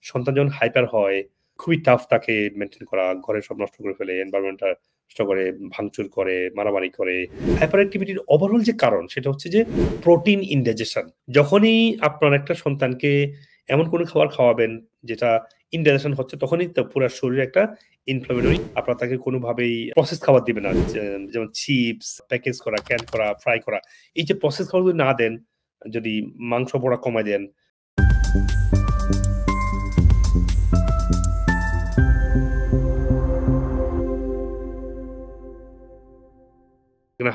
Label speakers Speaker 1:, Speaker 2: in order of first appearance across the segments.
Speaker 1: সন্তান যখন হাইপার হয়, খুবই টাফ তাকে মেইনটেইন করা। ঘরের সব নষ্ট করে ফেলে, এনভায়রনমেন্টটা নষ্ট করে, ভাঙচুর করে, মারামারি করে। হাইপার অ্যাক্টিভিটির ওভারঅল যে কারণ সেটা হচ্ছে যে প্রোটিন ইনডাইজেশন। যখনই আপনার একটা সন্তানকে এমন কোনো খাবার খাওয়াবেন যেটা ইনডাইজেশন হচ্ছে, তখনই পুরা শরীরে একটা ইনফ্লামেটরি, আপনারা তাকে কোনোভাবেই প্রসেস খাবার দিবেন না। যেমন চিপস, প্যাকেজ করা, ক্যান করা, ফ্রাই করা। এই যে প্রসেস খাবারগুলো না দেন, যদি মাংস পোড়া কমায় দেন।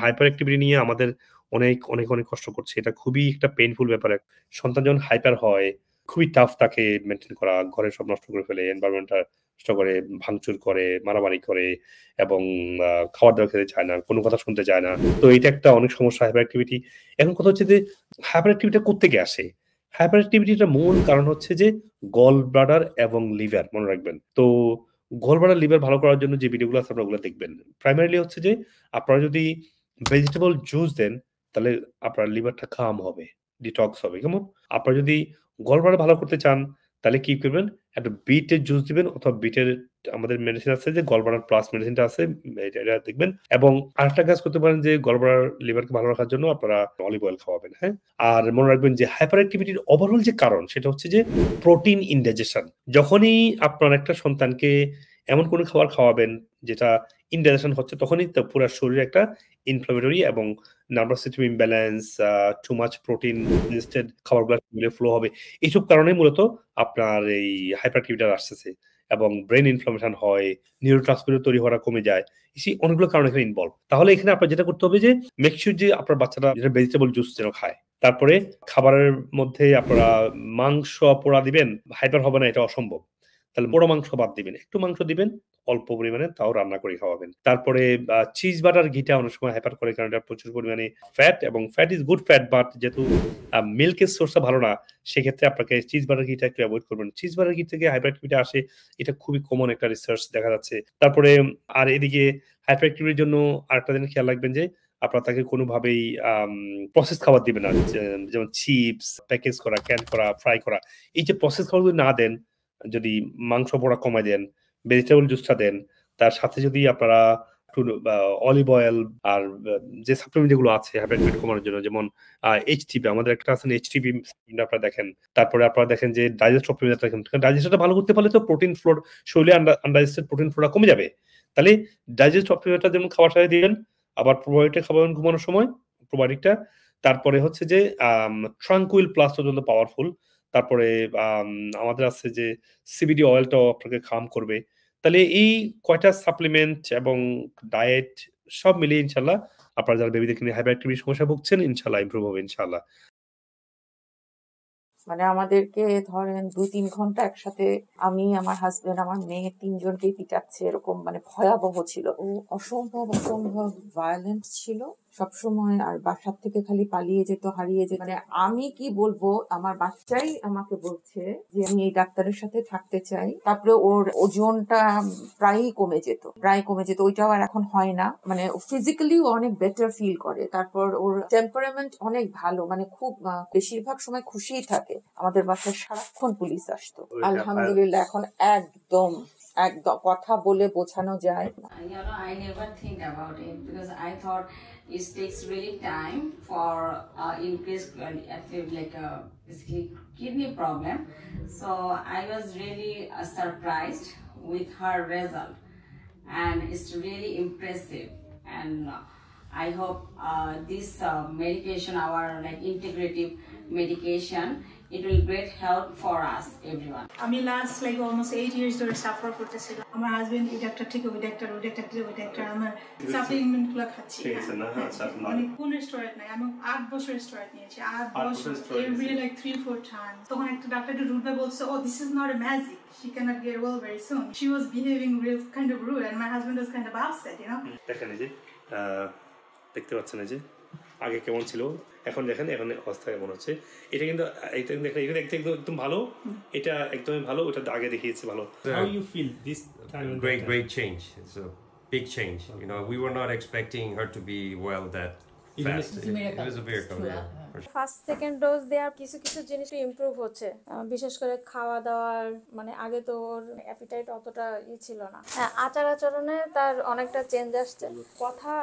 Speaker 1: হাইপার অ্যাক্টিভিটি নিয়ে আমাদের অনেক কষ্ট করছে। এটা খুবই একটা পেইনফুল ব্যাপার। সন্তান যখন হাইপার হয়, খুবই টাফ তাকে মেইনটেইন করা। ঘরের সব নষ্ট করে ফেলে, এনভায়রনমেন্টটা নষ্ট করে, ভাঙচুর করে, মারামারি করে এবং খাবার-দাবার খেতে চায় না, কোনো কথা শুনতে চায় না। তো এটা একটা অনেক সমস্যা হাইপার অ্যাক্টিভিটি। এখন কথা হচ্ছে যে হাইপার অ্যাক্টিভিটিটা কোত্থেকে আসে? হাইপার অ্যাক্টিভিটিটার মূল কারণ হচ্ছে যে গল ব্লাডার এবং লিভার, মনে রাখবেন। তো গল ব্লাডার, লিভার ভালো করার জন্য যে ভিডিওগুলো আছে আপনারা ওগুলো দেখবেন। প্রাইমারিলি হচ্ছে যে আপনারা যদি ভেজিটেবল জুস দেন, তাহলে আপনার লিভারটা কাম হবে, ডিটক্স হবে। কেমন? আপনারা যদি গলব্লাডার ভালো করতে চান, তাহলে কি করবেন? একটা বিটের জুস দিবেন, অথবা বিটের আমাদের মেডিসিন আছে যে গলব্লাডার প্লাস মেডিসিনটা আছে, এটা দেখবেন। এবং আরেকটা কাজ করতে পারেন যে গলব্লাডার, লিভারকে ভালো রাখার জন্য আপনারা অলিভ অয়েল খাওয়াবেন, হ্যাঁ? আর মনে রাখবেন যে হাইপার অ্যাক্টিভিটির ওভারঅল যে কারণ সেটা হচ্ছে যে প্রোটিন ইনডাইজেশন। যখনই আপনার একটা সন্তানকে এমন কোনো খাবার খাওয়াবেন যেটা ইনডাইজেশন হচ্ছে, তখনই পুরা শরীরে একটা ইনফ্লামেটরি এবং nervous system imbalance, too much protein instead খাবারগুলো ফ্লো হবে। এইসব কারণেই মূলত আপনার এই হাইপার অ্যাক্টিভিটি আসতেছে এবং ব্রেইন ইনফ্লামেশন হয়, নিউরোট্রান্সমিটার তৈরি হওয়াটা কমে যায়। অনেকগুলো কারণ এখানে ইনভলভ। তাহলে এখানে আপনার যেটা করতে হবে যে মেক সিউর যে আপনার বাচ্চাটা যেটা ভেজিটেবল জুস যেন খায়। তারপরে খাবারের মধ্যে আপনারা মাংস পোড়া দিবেন, হাইপার হবে না, এটা অসম্ভব। তাহলে পোড়া মাংস বাদ দিবেন। একটু মাংস দিবেন, অল্প পরিমাণে, তাও রান্না করে খাওয়াবেন। তারপরে চিজ বাটার ঘিটা অনেক সময় হাইপার করে, কারণ এটা প্রচুর পরিমাণে ফ্যাট, এবং fat is good fat, but যেহেতু মিল্কের সোর্সটা ভালো না, সেক্ষেত্রে আপনাকে চিজ বাটার ঘিটা একটু এভয়েড করবেন। চিজ বাটার ঘি থেকে হাইপার অ্যাক্টিভিটি আসে, এটা খুবই কমন একটা রিসার্চ দেখা যাচ্ছে। তারপরে আর এদিকে হাইপার অ্যাক্টিভিটির জন্য আরেকটা জিনিস খেয়াল রাখবেন যে আপনারা তাকে কোনোভাবেই প্রসেস খাবার দিবেন না। যেমন চিপস, প্যাকেজ করা, ক্যান করা, ফ্রাই করা। এই যে প্রসেস খাবারগুলো না দেন, যদি মাংস পোড়া কমায় দেন, ভেজিটেবল জুসটা দেন, তার সাথে যদি আপনারা একটু অলিভ অয়েল আর যে সাপ্লিমেন্ট যেগুলো আছে হাইপার অ্যাক্টিভিটি কমানোর জন্য, যেমন এইচটিবি, আমাদের একটা আছে এইচটিবি সাপ্লিমেন্ট, আপনারা দেখেন। তারপরে আপনারা দেখেন যে ডাইজেস্ট সাপ্লিমেন্ট দেখেন। ডাইজেস্টটা ভালো করতে পারলে তো প্রোটিন ফ্লোর, শরীরে আনডাইজেস্টেড প্রোটিন ফ্লোটা কমে যাবে। তাহলে ডাইজেস্ট সাপ্লিমেন্টটা যেমন খাবার সাথে দিবেন, আবার প্রোবায়োটিক খাওয়াবেন ঘুমানোর সময়, প্রোবায়োটিকটা। তারপরে হচ্ছে যে ট্রাঙ্কুইল প্লাস পর্যন্ত পাওয়ারফুল। তারপরে আম আমাদের আছে যে সিবিডি অয়েলটাও আপনাকে কাম করবে। তাহলে এই কয়টা সাপ্লিমেন্ট এবং ডায়েট সব মিলিয়ে ইনশাআল্লাহ আপনারা যারা বেবিদেরকে নিয়ে হাইপার অ্যাক্টিভিটির সমস্যায় ভুগছেন, ইনশাআল্লাহ ইমপ্রুভ হবে ইনশাআল্লাহ।
Speaker 2: মানে আমাদেরকে ধরেন ২-৩ ঘন্টা একসাথে, আমি, আমার হাজবেন্ড, আমার মেয়ে, ৩ জনকেই পিটাচ্ছে, এরকম মানে ভয়াবহ ছিল। ও অসম্ভব ভায়োলেন্ট ছিল সবসময়, আর বাসার থেকে খালি পালিয়ে যেত, হারিয়ে যেত। মানে আমি কি বলবো, আমার বাচ্চাই আমাকে বলছে যে আমি এই ডাক্তারের সাথে থাকতে চাই। তারপরে ওর ওজনটা প্রায়ই কমে যেত। ওইটাও আর এখন হয় না। মানে ফিজিক্যালি অনেক বেটার ফিল করে। তারপর ওর টেম্পারামেন্ট অনেক ভালো, মানে খুব বেশিরভাগ সময় খুশিই থাকে। আমাদের বাসায় সারাক্ষণ পুলিশ আসতো। আলহামদুলিল্লাহ এখন একদম কথা বলে বোঝানো যায়।
Speaker 3: I never think about it because I thought it takes really time for increased like basically kidney problem. So I was really surprised with her result, and it's really impressive. And I hope this medication, our like integrative medication, it will great help for us everyone.
Speaker 4: আমি last like almost 8 years ধরে suffer করতেছি। আমার husband এই doctor থেকে ওই doctor, আমার supplement গুলো খাচ্ছি। অনেক কোন স্টোরেট নাই, আমি 8 বছর স্টোরেট নিয়েছি। 8 বছর এভরি লাইক 3-4 টাইমস। তখন একটা ডাক্তার একটু রুড বলছে, oh this is not a magic, she cannot get well very soon. She was behaving real kind of rude and my husband was kind of upset, you know.
Speaker 1: দেখেন এই যে দেখতে পাচ্ছেন এই যে আগে কেমন ছিল, এখন দেখেন এখন অবস্থা কেমন হচ্ছে। এটা কিন্তু দেখেন, এটা দেখতে একদম ভালো, এটা একদমই ভালো, ওটা আগে দেখিয়েছে ভালো। How you feel this time?
Speaker 5: Great change. It's a big change. You know, we were not expecting her to be well that fast. It was a miracle. Yeah.
Speaker 6: First second dose দেওয়ার কিছু কিছু জিনিস improve হচ্ছে, বিশেষ করে খাওয়া দাওয়ার, মানে আগে তো ওর অ্যাপিটাইট অতটা ছিল না। হ্যাঁ, আচার আচরণে তার অনেকটা চেঞ্জ আসছে। কথা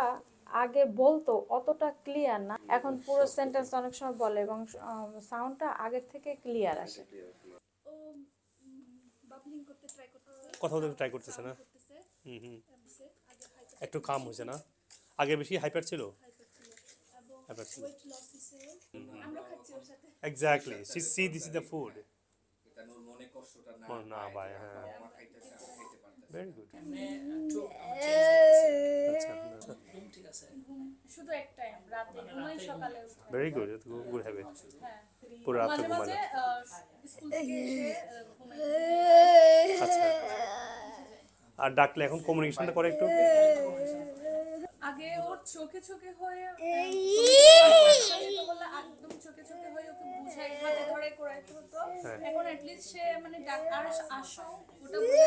Speaker 6: আগে বলতো অতটা ক্লিয়ার না, এখন পুরো সেন্টেন্স অনেক সময় বলে এবং সাউন্ডটা আগের থেকে ক্লিয়ার আসে।
Speaker 1: কথা বলতে ট্রাই করতেছে না? একটু কাম হয়েছে না? আগে বেশি হাইপার ছিল? Exactly, see see this is the food. না ভাই, হ্যাঁ, ভেরি গুড।
Speaker 6: শুধু এক টাইম রাতে ঘুমাই, সকালে
Speaker 1: ভেরি গুড, গুড হ্যাবিট। পুরো রাত ঘুমালে।
Speaker 6: স্কুল থেকে এসে ঘুমাই।
Speaker 1: আচ্ছা, আর ডাকলে এখন কমিউনিকেশনটা করে একটু?
Speaker 6: আগে ওর চোখে চোখে হয়ে একদম চোখে চোখে হয়ে ওকে বুঝাই, হাতে ধরে করাইতে হতো। এখন এট লিস্ট সে মানে ডাক্তার আসো ওটা বলে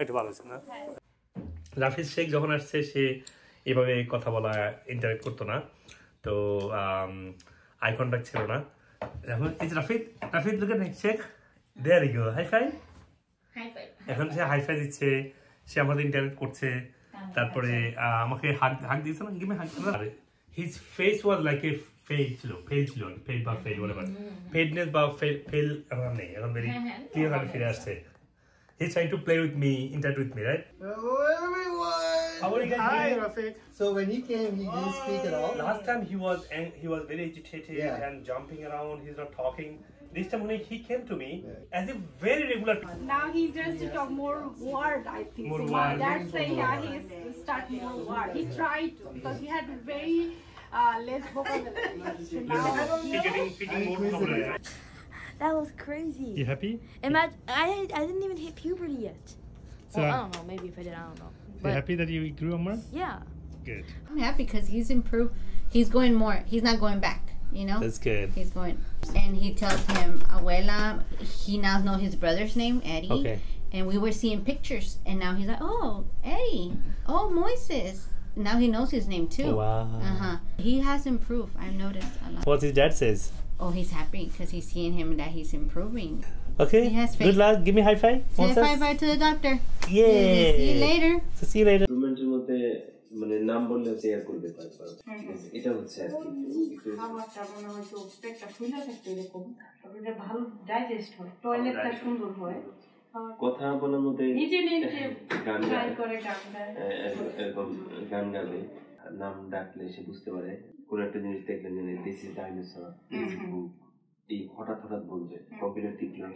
Speaker 1: একটু ভালো আছে না? রাফিজ শেখ যখন আসছে সে এভাবে কথা বলা, ইন্টারেক্ট করতো না, তো আই কন্ট্যাক্ট ছিল না। Rafid look at Sheikh, there you go, high five. এখন সে হাই ফাই দিচ্ছে, সে আমাদের ইন্টারেক্ট করছে, তারপরে আমাকে হাগ দিয়েছে না, give me hug. His face was like a fail ছিল, ফেল বা ফেল whatever, ফেডনেস বা ফেল এখন নেই, এখন ভেরি ক্লিয়ার কাটে ফিরে আসছে। He's trying to play with me, interact with me, right?
Speaker 7: Hello everyone!
Speaker 1: How are you guys
Speaker 7: Hi,
Speaker 1: doing?
Speaker 7: Rafiq. So when he came, he didn't speak at all?
Speaker 1: Last time he was very agitated and jumping around, he's not talking. This time when he came to me, as if very regular.
Speaker 4: Now he just talk more word, I think.
Speaker 1: More
Speaker 4: so
Speaker 1: word.
Speaker 4: that's why he start more word. He tried to because he had very less vocabulary. So now
Speaker 1: Picking more vocabulary.
Speaker 8: That was crazy.
Speaker 1: You happy?
Speaker 8: Imagine I didn't even hit puberty yet.
Speaker 1: So
Speaker 8: Well, I don't know. Maybe if I did, I don't know.
Speaker 1: You happy that you grew up more?
Speaker 8: Yeah.
Speaker 1: Good.
Speaker 9: I'm happy because he's improved. He's going more. He's not going back. You know.
Speaker 1: That's good.
Speaker 9: He's going, and he tells him Abuela. He now knows his brother's name, Eddie.
Speaker 1: Okay.
Speaker 9: And we were seeing pictures, and now he's like, oh, Eddie. Oh, Moises. Now he knows his name too.
Speaker 1: Wow.
Speaker 9: He has improved. I've noticed a lot.
Speaker 1: What his dad says?
Speaker 9: Oh, he's happy because he's seeing him that he's improving.
Speaker 1: Okay.
Speaker 9: He has faith.
Speaker 1: Good luck. Give me high five.
Speaker 9: Say bye to the doctor.
Speaker 1: Yay.
Speaker 9: See you later.
Speaker 1: So see you later.
Speaker 10: রুমেন্টের মধ্যে মানে নাম বললে share করবে তারপর এটা হচ্ছে আর কি একটু
Speaker 2: খাবারটা মনে হয় তো পেটটা ফুলে থাকতে এরকম, এটা ভালো ডাইজেস্ট হয়, টয়লেটটা সুন্দর হয়,
Speaker 10: কথা বলার মধ্যে
Speaker 2: নিজে নিজে
Speaker 10: গান
Speaker 2: ট্রাই করে গান গায়,
Speaker 10: এরকম গান গাবে, নাম ডাকলে সে বুঝতে পারে। কোন একটা জিনিস দেখলেন যে this is dinosaur, this is বুক, এই হঠাৎ বলবে, কম্পিউটার টিপলাম,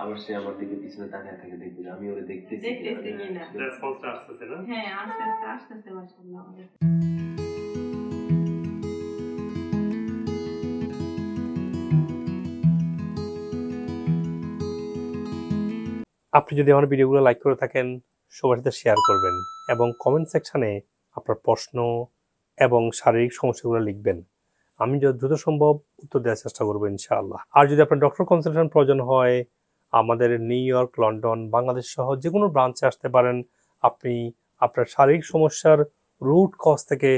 Speaker 10: আবার সে আমার দিকে পিছনে তাকিয়ে থাকে, দেখবে আমি ওরে দেখতেছি
Speaker 2: কিনা।
Speaker 1: রেসপন্সটা আসছে না?
Speaker 2: হ্যাঁ, আস্তে আস্তে মাশাআল্লাহ আমাদের।
Speaker 1: আপনি যদি আমার ভিডিওগুলো লাইক করে থাকেন, সবার সাথে শেয়ার করবেন এবং কমেন্ট সেকশনে আপনার প্রশ্ন এবং শারীরিক সমস্যাগুলো লিখবেন। আমি যত দ্রুত সম্ভব উত্তর দেওয়ার চেষ্টা করবো ইনশাআল্লাহ। আর যদি আপনার ডক্টর কনসালটেশন প্রয়োজন হয়, আমাদের নিউ ইয়র্ক, লন্ডন, বাংলাদেশ সহ যে কোনো ব্রাঞ্চে আসতে পারেন। আপনি আপনার শারীরিক সমস্যার রুট কজ থেকে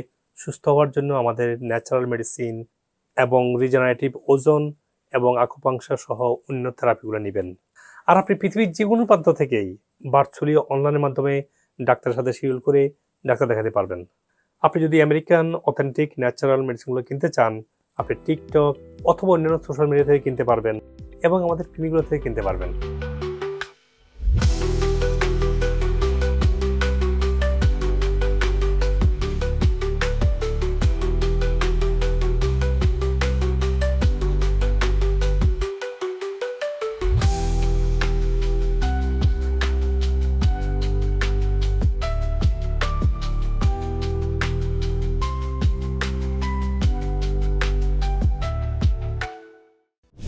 Speaker 1: সুস্থ হওয়ার জন্য আমাদের ন্যাচারাল মেডিসিন এবং রিজেনারেটিভ ওজন এবং আকুপাংশার সহ অন্য থেরাপিগুলো নেবেন। আর আপনি পৃথিবীর যে কোনো প্রান্ত থেকেই ভার্চুয়ালি অনলাইনের মাধ্যমে ডাক্তারের সাথে শিডিউল করে ডাক্তার দেখাতে পারবেন। আপনি যদি আমেরিকান অথেন্টিক ন্যাচারাল মেডিসিনগুলো কিনতে চান, আপনি টিকটক অথবা অন্যান্য সোশ্যাল মিডিয়া থেকে কিনতে পারবেন এবং আমাদের ক্লিনিকগুলো থেকে কিনতে পারবেন।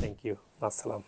Speaker 1: Thank you. Assalam.